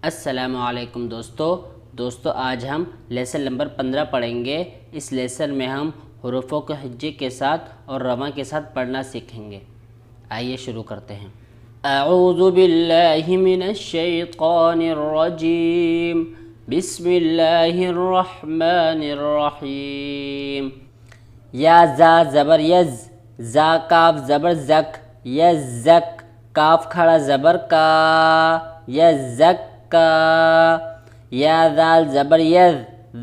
السلام علیکم دوستو آج ہم لیسن نمبر 15 پڑھیں گے۔ اس لیسن میں ہم حروفوں کو ہجے کے ساتھ اور رواں کے ساتھ پڑھنا سیکھیں گے۔ آئیے شروع کرتے ہیں۔ اعوذ باللہ من الشیطان الرجیم، بسم اللہ الرحمن الرحیم۔ یا زا زبر یز، زا کاف زبر زک، یزک کاف کھڑا زبر کا، یزک کا۔ یا ذال زبر یز،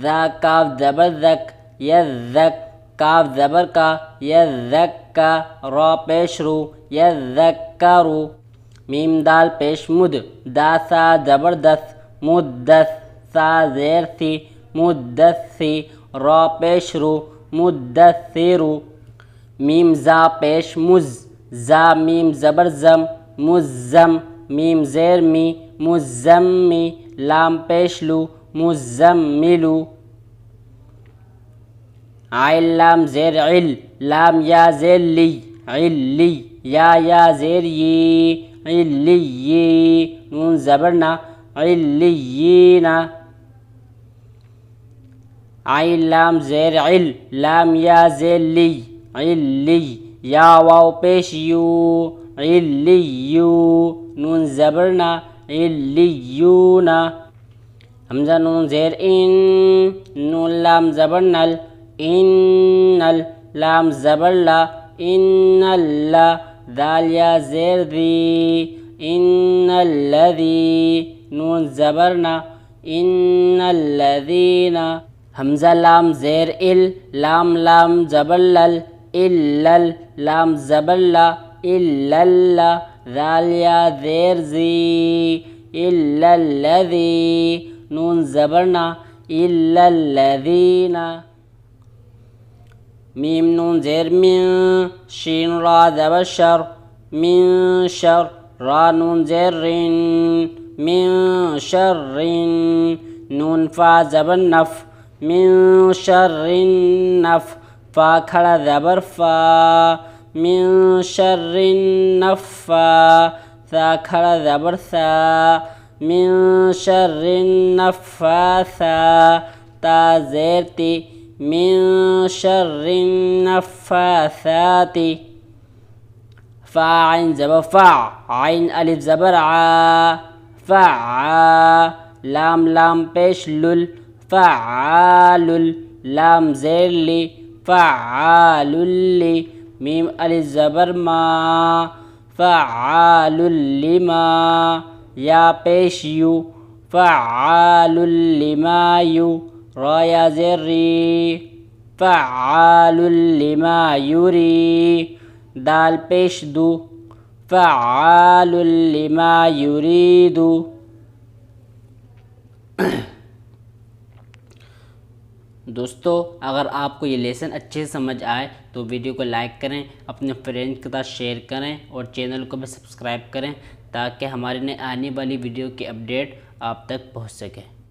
ذا کاف زبر زک، یزک کاف زبر کا، یزک کا۔ را پیش رو، یذکرو۔ میم دال پیش مد، دا سا زبر دس، مدس سا زیر سی، مدسی۔ را پیش رو، مدثرو۔ میم زا پیش مز، زا میم زبر زم، مزم۔ میم زیر می، مزمی۔ لام پیش لو، مزملو۔ عین لام زیر عل، لام یا زیر لی، علی۔ یا زیر یی، علی۔ نون زبر نا، علیین۔ عین لام زیر عل، لام یا زیر لی، علی۔ یا واو پیش یو، علیو۔ نون زبر نا، علیون۔ حمزہ نون زیر ان، نون لام زبر نل، انل۔ لام زبر لا، انلا۔ دال یا زیر دی، ان الذی۔ نون زبر نا، ان الذین۔ حمزہ لام زیر ال، لام زبر لل، الل۔ لام زبر لا، الل۔ ذال یا زیر زی، الا الذی۔ نون زبر نا، الا الذین۔ میم نون زیر من، شین را زبر شر، من شر۔ را نون زیر رن، من شر۔ نون فا زبر نف، من شر النف۔ فا کھڑا زبر فا، من شر النفا۔ سا کھڑا زبر سا، من شر النفاثا۔ تا زیر تی، من شر النفاثات۔ فا عین زبر فع، عین الف زبر ع، فعا۔ لام پیش لل، فعال۔ لام زیر لی، فعال لی۔ میم الف زبر ما، فعال لما۔ یا پیش یو، فعال لما یو۔ را یا زیر ری، فعال لما یری۔ دال پیش دو، فعال لما یرید۔ دوستو اگر آپ کو یہ لیسن اچھے سے سمجھ آئے تو ویڈیو کو لائک کریں، اپنے فرینڈ کے ساتھ شیئر کریں اور چینل کو بھی سبسکرائب کریں تاکہ ہماری آنے والی ویڈیو کی اپڈیٹ آپ تک پہنچ سکے۔